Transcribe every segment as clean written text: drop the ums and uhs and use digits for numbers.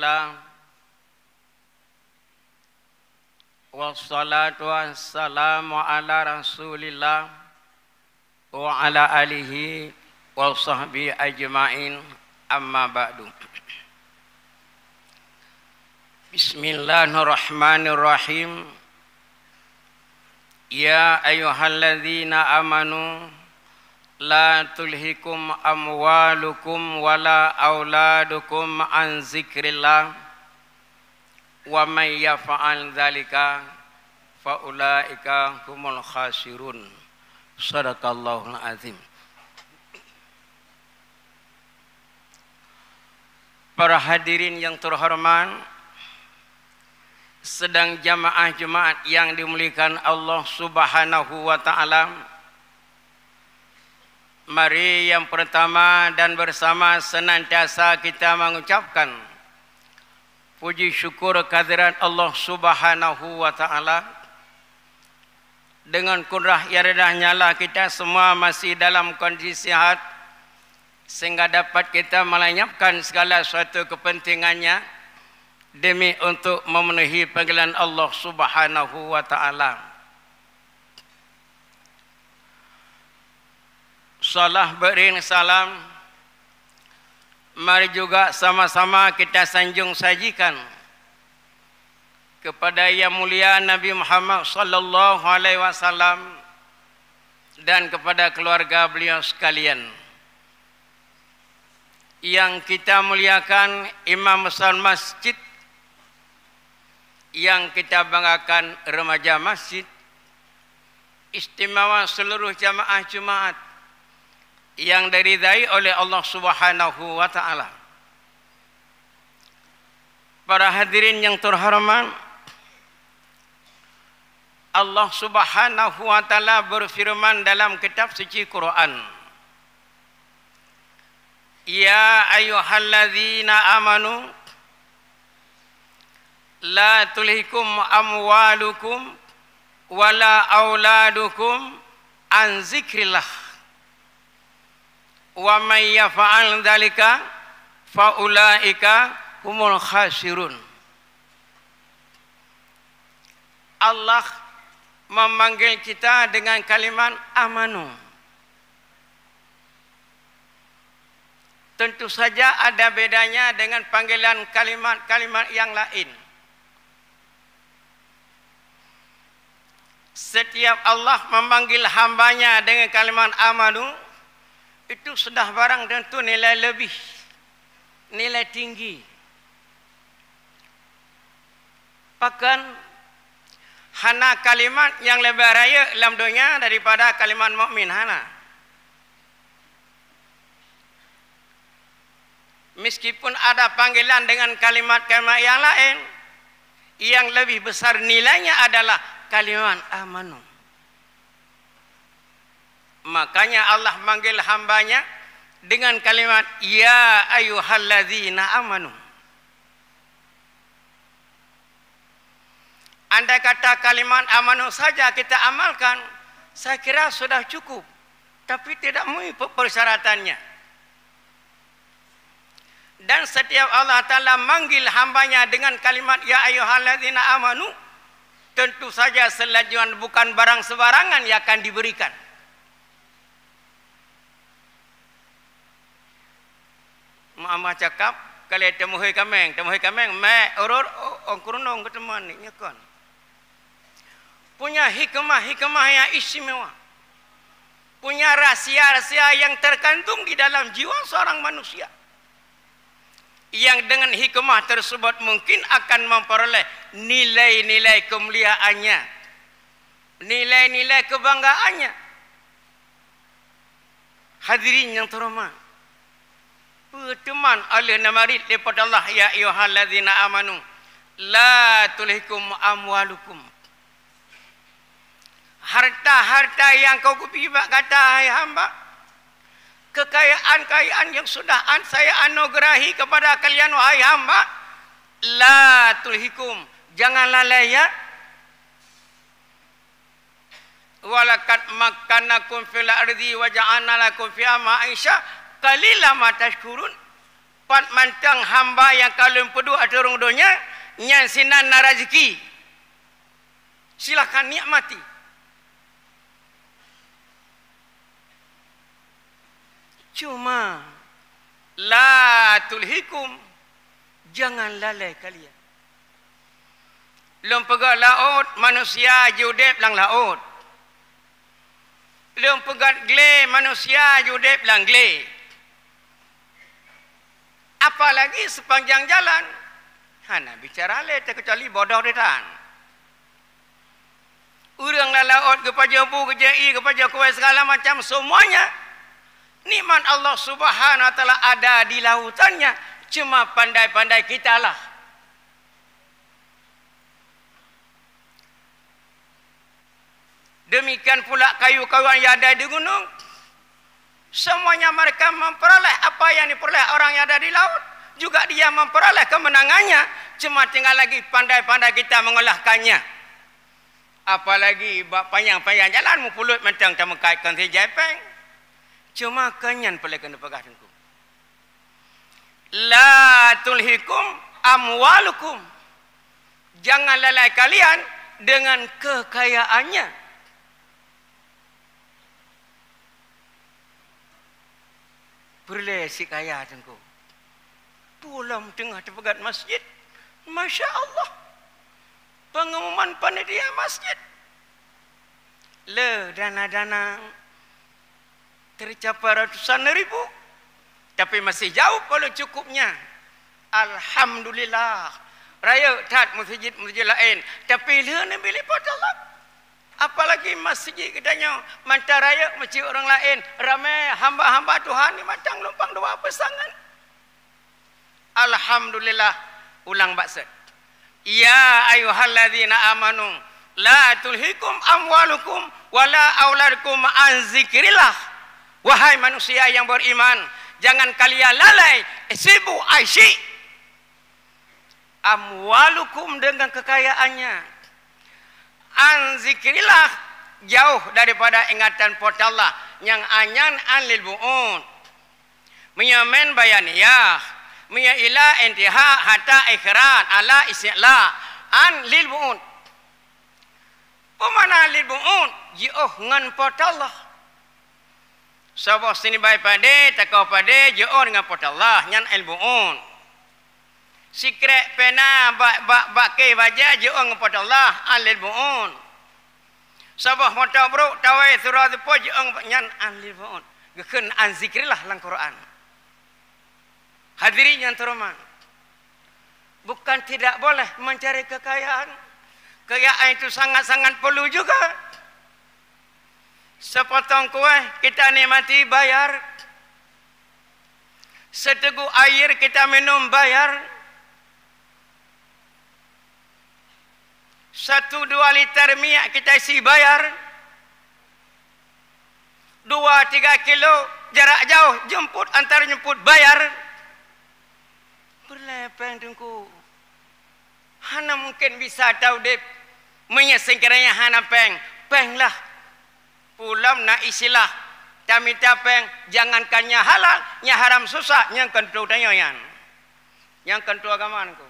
Alhamdulillah, wassalatu wassalamu ala Rasulillah wa ala alihi wa sahbihi ajma'in, amma ba'du. Bismillahirrahmanirrahim. Ya ayyuhalladzina amanu la tulhikum amwalukum wala auladukum an zikrillah wa may yaf'al dzalika fa ulaika humul khasirun. Shadaqallahul azim. Para hadirin yang terhormat, sedang jamaah Jumat yang dimuliakan Allah Subhanahu wa taala, mari yang pertama dan bersama senantiasa kita mengucapkan puji syukur kehadirat Allah Subhanahu wa taala. Dengan kurah yang redahnya lah kita semua masih dalam kondisi sihat, sehingga dapat kita melenyapkan segala suatu kepentingannya demi untuk memenuhi panggilan Allah Subhanahu wa taala. Salah beriring salam, mari juga sama-sama kita sanjung sajikan kepada yang mulia Nabi Muhammad sallallahu alaihi wasallam dan kepada keluarga beliau sekalian. Yang kita muliakan imam besar masjid, yang kita banggakan remaja masjid, istimewa seluruh jamaah Jumat yang diridai oleh Allah Subhanahu wa taala. Para hadirin yang terhormat, Allah Subhanahu wa taala berfirman dalam kitab suci Quran, ya ayyuhalladzina amanu la tulhikum amwalukum wala auladukum an zikrillah wa may yaf'al dzalika fa ulaika humul khasirun. Allah memanggil kita dengan kalimat amanu. Tentu saja ada bedanya dengan panggilan kalimat-kalimat yang lain. Setiap Allah memanggil hambanya dengan kalimat amanu, itu sudah barang tentu nilai lebih, nilai tinggi. Bahkan hana kalimat yang lebih raya dalam dunia daripada kalimat mukmin hana. Meskipun ada panggilan dengan kalimat-kalimat yang lain, yang lebih besar nilainya adalah kalimat amanu. Makanya Allah manggil hambanya dengan kalimat ya ayyuhalladzina amanu. Andai kata kalimat amanu saja kita amalkan, saya kira sudah cukup. Tapi tidak memenuhi persyaratannya. Dan setiap Allah Ta'ala manggil hambanya dengan kalimat ya ayyuhalladzina amanu, tentu saja selanjutnya bukan barang sembarangan yang akan diberikan. Mama cakap kalau temuhoi kameng me urur ongkurunong ketemuan ni nyakon. Punya hikmah yang istimewa. Punya rahasia-rahasia yang terkandung di dalam jiwa seorang manusia. Yang dengan hikmah tersebut mungkin akan memperoleh nilai-nilai kemuliaannya, nilai-nilai kebanggaannya. Hadirin yang terhormat, berteman oleh namarid daripada Allah ya ayyuhalladzina amanu la tulhikum amwalukum. Harta-harta yang kau kupibat kata hai hamba, kekayaan-kekayaan yang sudah saya anugerahi kepada kalian wahai hamba, la tulhikum, jangan lalai ya. Walaqad makkanakum fil ardi wa ja'alna lakum fiha ma'isha qalila ma tashkurun. pat mantang hamba yang kalun pedu aturung donya nyan sinan na rezeki. Silakan nikmati. Cuma la tulhikum, jangan lalai kalian. Lom pegat laut, manusia judep lang laut. Lom pegat gle, manusia judep lang gle. Apalagi sepanjang jalan, hana bicara le terkecuali bodoh detan. Urang la laut kepada bu, kejai, kepada kuat segala macam semuanya. Nikmat Allah Subhanahu wa taala ada di lautannya, cuma pandai-pandai kita lah. Demikian pula kayu-kayuan yang ada di gunung, semuanya mereka memperoleh apa yang diperoleh orang yang ada di laut, juga dia memperoleh kemenangannya, cuma tinggal lagi pandai-pandai kita mengolahkannya. Apalagi panjang-panjang jalan mupulut mentang tak mengkaitkan si Jepang. Cuma kanyan boleh kena pegah tengku. La tulhikum amwalukum. Jangan lalai kalian dengan kekayaannya. Boleh si kaya tengku. Pulang tengah terpegat masjid. Masya Allah. Pengumuman panitia masjid. Le dana-dana tercapai ratusan ribu, tapi masih jauh kalau cukupnya. Alhamdulillah. Raya tat masjid lain, tapi dia ni pilih pada Allah. Apalagi masjid katanya mantap raya masjid orang lain, ramai hamba-hamba Tuhan ni matang lumpang dua pasangan. Alhamdulillah. Ulang maksud. Ya ayyuhalladzina amanu la tulhikum amwalukum wala auladukum an zikrillah. Wahai manusia yang beriman, jangan kalian lalai sibuk asyik amwalukum dengan kekayaannya, an zikrillah, jauh daripada ingatan pada Allah, yang anyan anlil bu'un, menyamen bayaniyah, menyaila intiha hatta ikhran ala isya'la an lil bu'un. Pemana lil bu'un? Jauh ngan pada Allah. Sabah sini baik pada, takau pada, jauh dengan pada Allah, nyan ilmuun. Sikrek pena, bak ke baca, jauh dengan pada Allah, al-ilmuun. Sabah mata bro, tawai surah depo, jauh nyan al-ilmuun. Gekun an zikrillah dalam Quran. Hadirin yang terhormat. Bukan tidak boleh mencari kekayaan. Kekayaan itu sangat-sangat perlu juga. Sepotong kuah kita nikmati bayar. Seteguk air kita minum bayar. 1-2 liter minyak kita isi bayar. 2-3 kilo jarak jauh jemput, antar jemput bayar. Berlepeng tungku. Hana mungkin bisa tahu dep menyesingkiranya hana peng lah. Pulam na isilah kami tapeng jangankannya halal nya haram susah yang kentu tanyoyan yang kentu agamanku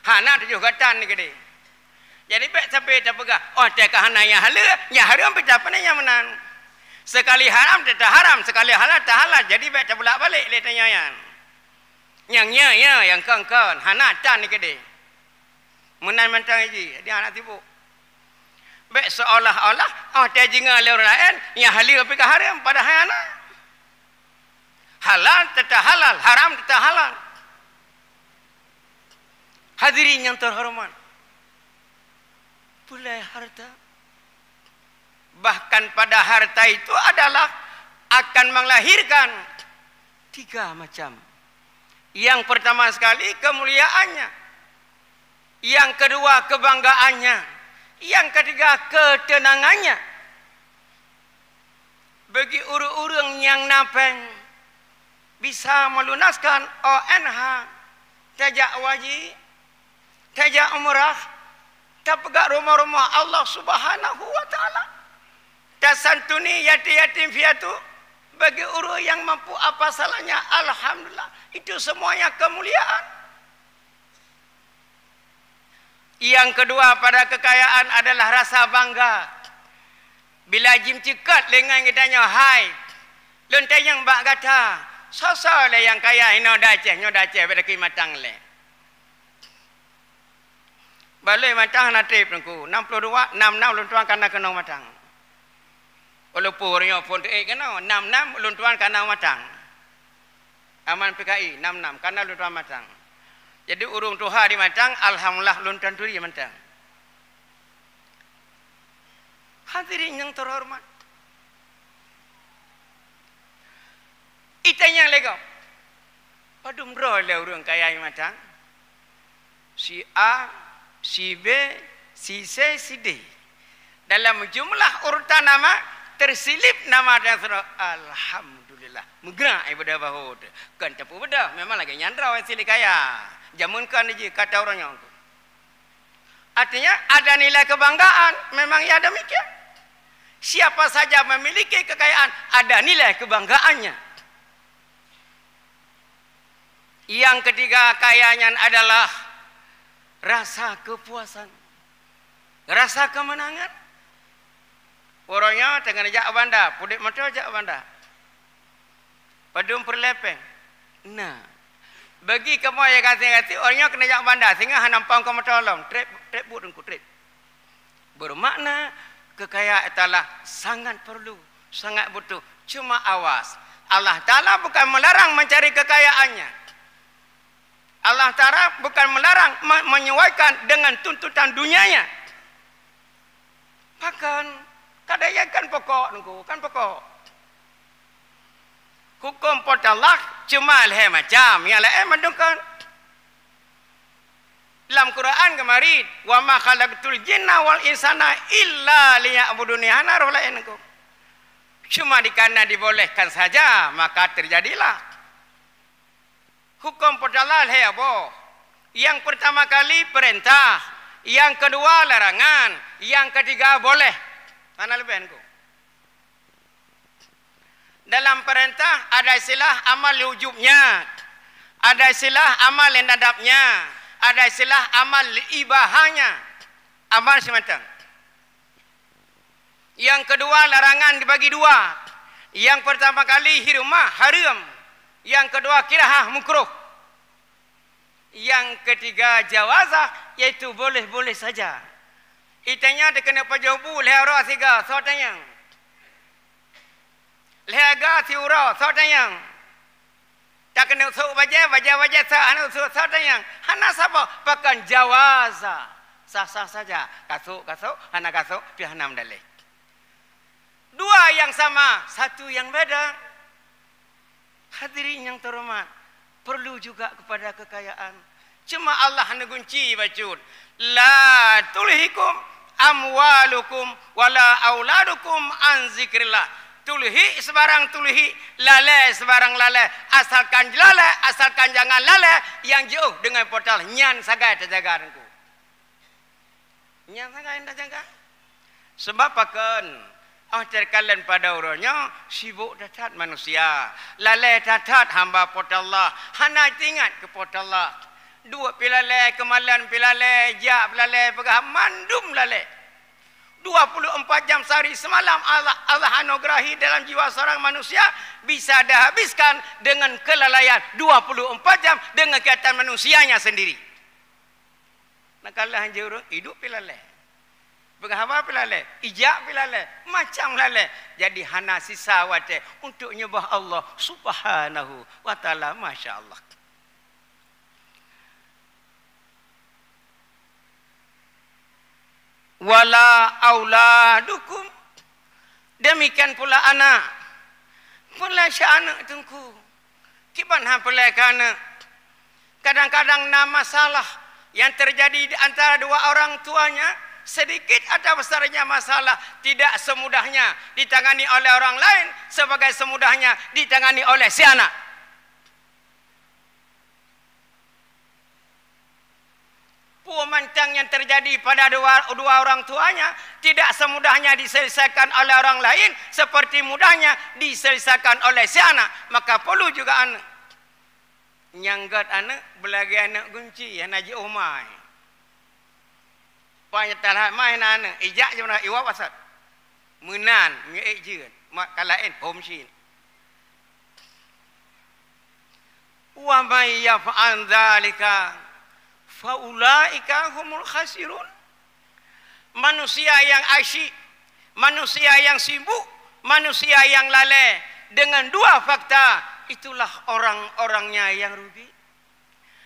hana tujuh gatan ni gede jadi pek sampai tak pegah oh tak hana yang halal nya haram pecah pananya menan sekali haram tak haram sekali halal tak halal jadi pek tak bolak balik le tanyoyan yang yang kangkan hana tan ni gede menan mentang ji dia anak tipu. Baik seolah-olah dia jinga le orang lain yang halal pergi haram pada hayana. Halal tetap halal, haram tetap halal. Hadirin yang terhormat. Pulai harta. Bahkan pada harta itu adalah akan melahirkan 3 macam. Yang pertama sekali kemuliaannya. Yang kedua kebanggaannya. Yang ketiga ketenangannya. Bagi orang-orang yang napeng bisa melunaskan ONH, tajak wajib, tajak umrah, tapegak rumah-rumah Allah Subhanahu wa taala. Tasantuni yatim-yatim piatu, Bagi orang yang mampu apa salahnya? Alhamdulillah. Itu semuanya kemuliaan. Yang kedua pada kekayaan adalah rasa bangga. Bila jim cekat dengan kitanya, hai, lontai yang bak kata, sosok le yang kaya ino daceh pada ki matang le. Balai matang natip nungku 62 66 luntuan kana kena matang. Walaupun orangnya pun kena 66 luntuan kana matang. Aman PKI 66 kana luntuan matang. Jadi urung tuha di matang, alhamdulillah luntuan turi matang. Hadirin yang terhormat. Itanya lego. Padum roh le urung kaya matang. Si A, si B, si C, si D. Dalam jumlah urutan nama tersilip nama dan surah alhamdulillah. Menggerak ibadah bahud. Kan capu bedah memang lagi nyandra wang silik kaya. Jamunkan aja kata orangnya. Artinya ada nilai kebanggaan. Memang ya demikian. Siapa saja memiliki kekayaan ada nilai kebanggaannya. Yang ketiga kayanya adalah rasa kepuasan, rasa kemenangan. Orangnya tengah jak banda, pudik motor jak banda, padum perlepeng. Nah, bagi kamu yang kasih orangnya kena jak banda, sehingga nampang kamu tolong, trip budungku trip. Bermakna kekayaan adalah sangat perlu, sangat butuh. Cuma awas, Allah Ta'ala bukan melarang mencari kekayaannya. Allah Ta'ala bukan melarang menyesuaikan dengan tuntutan dunianya. Bahkan kadang kan pokok nunggu, kan pokok. Hukum potalak cuma leh macam yang lain mendungkan. Dalam Quran kemarin, wa ma khalaqtul jinna wal insana illa liya'buduni ana roh lain nunggu. Cuma dikana dibolehkan saja maka terjadilah. Hukum potalak leh apa? Yang pertama kali perintah, yang kedua larangan, yang ketiga boleh. Mana lebih engkau? Dalam perintah ada istilah amal wujubnya, ada istilah amal nadabnya, ada istilah amal ibahanya. Amal semacam. Yang kedua larangan dibagi dua. Yang pertama kali hirumah haram, yang kedua kirah mukruh. Yang ketiga jawazah, yaitu boleh-boleh saja. Itanya dikena pajobu lehara siga sotayang. Lehaga siura sotayang. Tak kena usuk baja sotayang. Hana sapa pakan jawazah. Sah-sah saja. Kasuk, hana kasuk, pihana mendalih. Dua yang sama, satu yang beda. Hadirin yang terhormat, perlu juga kepada kekayaan. Cuma Allah negunci bacun. La tulhikum amwalukum wala auladukum an zikrillah. Tulhi sebarang tulhi, lalai sebarang lalai. Asalkan lalai, asalkan jangan lalai yang jauh dengan portal nyan sagai terjaga denku. Nyan sagai anda jaga. Sebab akan terkalian pada orangnya sibuk datat manusia, lalai datat hamba portal Allah. Hana ingat ke portal Allah. Dua pilalai kemalan pilalai, jak pilalai pegah mandum lalai. 24 jam sehari semalam Allah anugerahi dalam jiwa seorang manusia bisa dihabiskan dengan kelalaian 24 jam dengan kegiatan manusianya sendiri. Nak kalah juru hidup pilalai. Berapa pilalai? Ijak pilalai, macam lalai. Jadi hana sisa wate untuk nyembah Allah Subhanahu wa taala, masya-Allah. Wala auladukum, demikian pula anak. Pula anak tungku. Kiban ha pula anak. Kadang-kadang nama masalah yang terjadi di antara dua orang tuanya, sedikit atau besarnya masalah tidak semudahnya ditangani oleh orang lain sebagai semudahnya ditangani oleh si anak. mantang yang terjadi pada dua orang tuanya tidak semudahnya diselesaikan oleh orang lain seperti mudahnya diselesaikan oleh si anak. Maka perlu juga anak nyanggat anak belagi anak kunci yang naji umai. Banyak talah main anak ijak je nak iwak wasat. Menan ngek je mak kalain homsin. Wa may yaf'al dzalika faulaika humul khasirun. Manusia yang asyik, manusia yang sibuk, manusia yang lalai dengan dua fakta, itulah orang-orangnya yang rugi.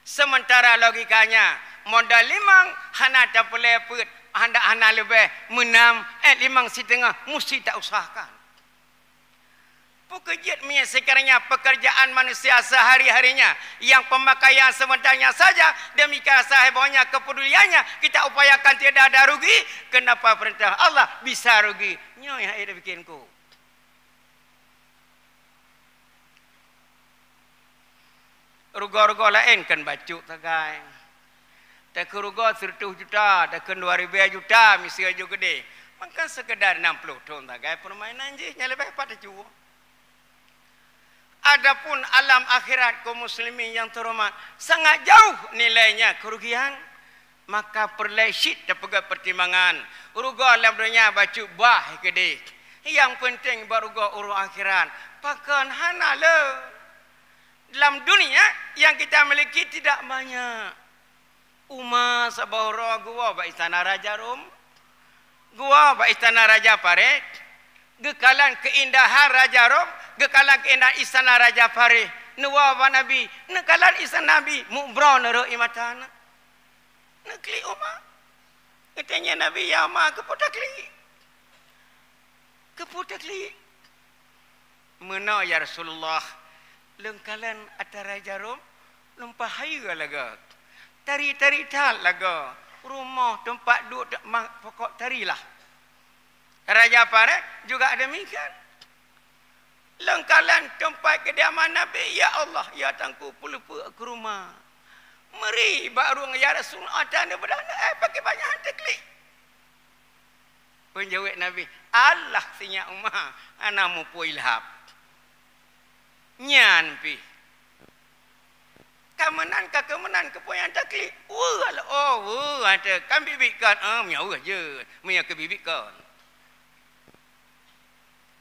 Sementara logikanya modal limang hana tak pelepet, hana lebih menam limang setengah mesti tak usahakan. Pekerjaan sekarangnya pekerjaan manusia sehari-harinya yang pemakaian sebentarnya saja demikian sahibnya kepeduliannya kita upayakan tidak ada rugi. Kenapa perintah Allah bisa rugi? Nyo yang ada bikinku. Rugo-rugo lain kan bacuk tagai. Tak rugo 100 juta, tak 2000 juta misi aja gede. Maka sekedar 60 ton tagai permainan je nya lebih pada cuo. Adapun alam akhirat kaum muslimin yang terhormat sangat jauh nilainya kerugian. Maka perlesit terpegat pertimbangan. Rugo alam dunia baca bah gede. Yang penting barugo urus akhirat. Pakan hana le. Dalam dunia yang kita miliki tidak banyak. Umar sabahura gua ba istana Raja Rom. Gua ba istana Raja Paret. Gekalan keindahan Raja Rom. Gekalan keindahan istana Raja Farid. Nuwa Nabi. Nekalan istana Nabi. Mu'bra nero imatana. Nekli Umar. Katanya Nabi ya Umar keputakli. Keputakli. Mana ya Rasulullah. Lengkalan atas Raja Rom. Lempahai laga. Tari-tari tal laga. Rumah tempat duduk pokok tarilah. Raja Farid juga demikian. Lengkalan tempat kediaman Nabi, ya Allah, ya tangku pelupa ke rumah. Meri baru ya Rasulullah ada berdana pakai banyak hantar klik. Penjawab Nabi, Allah sinya umah anamu puilhab. Nyan pi. Kemenan ke poyan taklik. Ada kan bibikan miau je. Mia ke bibikan.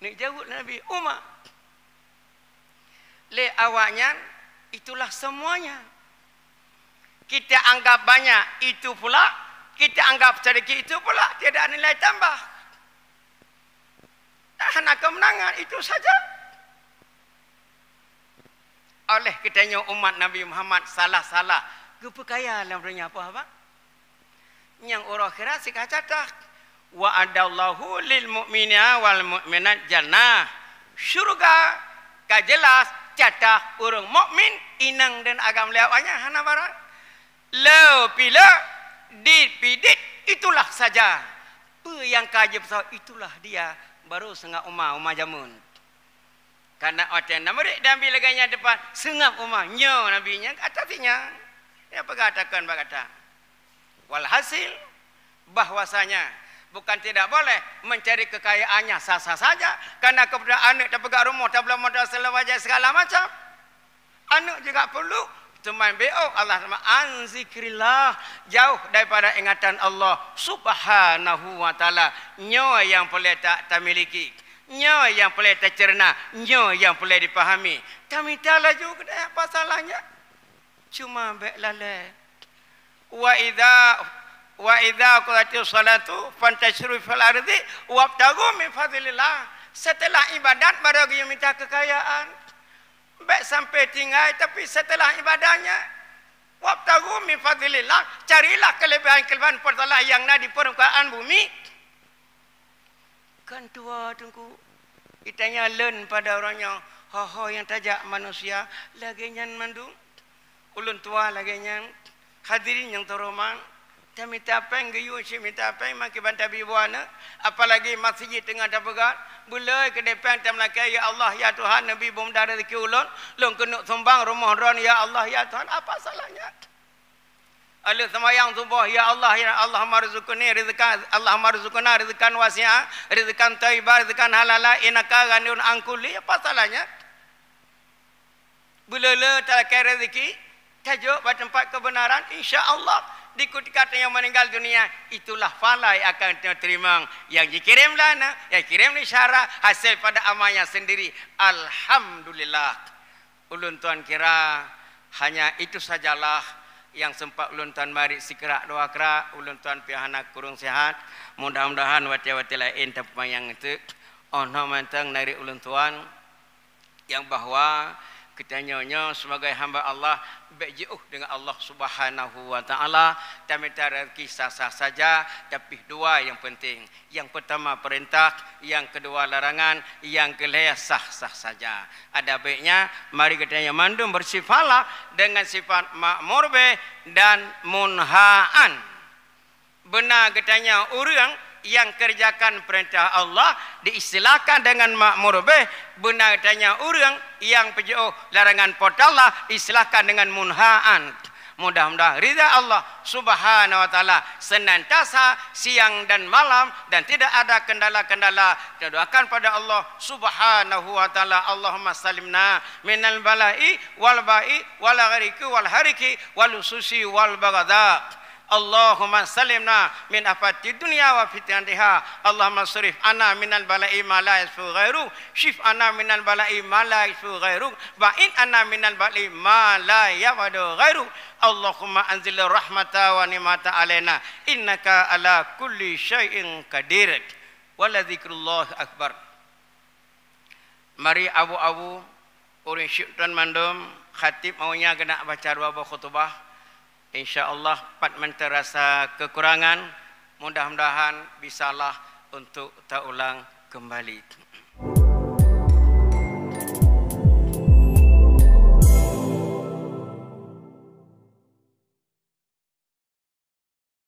Nek jawab Nabi, Umar. Le awaknya itulah semuanya. Kita anggap banyak itu pula, kita anggap sedikit itu pula, tidak ada nilai tambah. Hanya kemenangan itu saja. Oleh kitanya umat Nabi Muhammad salah-salah, kepekaya dalam dunia apa? Yang orang kira si kacatah. Wa adallahu lil mu'minina wal mu'minat jannah. Syurga kajelas catah orang mukmin inang dan agam lewatnya hana barang. Lo pila dipidit itulah saja. Apa yang kajib itulah dia baru sengap umar jamun. Karena orang namrik dan bila ganya depan sengap umar nyo nabinya atasnya. Ya perkatakan berkata. Walhasil bahwasanya bukan tidak boleh mencari kekayaannya sah-sah saja. Karena kepada anak tak pegang rumah, tak belum modal selawajah segala macam. Anak juga perlu teman BO Allah sama anzikrillah, jauh daripada ingatan Allah subhanahu wa ta'ala. Nyo yang boleh tak miliki, nyo yang boleh tak cerna, nyo yang boleh dipahami. Kami tak laju kedai apa salahnya. Cuma baik lalai. Wa idza qadatis salatu fantashiru fil ardi wabtagu min fadlillah. Setelah ibadat baru dia minta kekayaan. Baik sampai tinggal tapi setelah ibadahnya wabtagu min fadlillah, carilah kelebihan-kelebihan Allah yang ada di permukaan bumi. Kan tua tunggu kitanya learn pada orangnya ho yang tajak manusia lagi nyan mandung ulun tua lagi nyan hadirin yang terhormat. Kita minta peng gayu si minta peng maki banta bibuana apalagi masjid tengah dapegat bulai ke depan tam lakai ya Allah ya Tuhan Nabi bom darah rezeki ulun long kena sumbang rumah ron ya Allah ya Tuhan apa salahnya Alif semayang subuh, ya Allah marzuqni rizqan, Allah marzuqna rizqan wasi'a, rizqan thayyibah, rizqan halala, innaka ghaniyun an kulli. Apa salahnya? Bila tak kira rezeki, tajuk pada tempat kebenaran, insya-Allah di ketika yang meninggal dunia, itulah falai akan terima yang dikirim lana, yang kirim ni syarat hasil pada amalnya sendiri. Alhamdulillah. Ulun tuan kira hanya itu sajalah yang sempat ulun tuan mari sikrak doa kera, ulun tuan pihana kurung sehat. Mudah-mudahan wati-wati lain tempat yang itu ono mantang dari ulun tuan yang bahwa kita nyonya sebagai hamba Allah berjauh dengan Allah Subhanahu wa taala, tak kisah sah saja, tapi dua yang penting. Yang pertama perintah, yang kedua larangan, yang kelima sah-sah saja. Ada baiknya mari kita mandum bersifatlah dengan sifat ma'mur bih dan munhaan. Benar katanya orang yang kerjakan perintah Allah diistilahkan dengan ma'mur bih, benar katanya orang yang berjauh larangan perintah Allah diistilahkan dengan munhaan. Mudah-mudahan ridha Allah Subhanahu wa taala senantiasa siang dan malam dan tidak ada kendala-kendala. Kita doakan pada Allah Subhanahu wa taala, Allahumma salimna minal bala'i wal ba'i wal ghariki wal hariki wal ususi wal bagada. Allahumma salimna min afati dunya wa fitnatiha. Allahumma surif ana minal bala'i ma la yasfu ghairu, shif ana minal bala'i ma la yasfu ghairu, wa in ana minal bala'i ma la yawadu ghairu. Allahumma anzil rahmata wa ni'mata alaina innaka ala kulli syai'in qadir. Wala dzikrullah akbar. Mari abu-abu orang syaitan mandum khatib maunya kena baca dua khutbah. InsyaAllah pat menterasa kekurangan, mudah-mudahan bisalah untuk tak ulang kembali.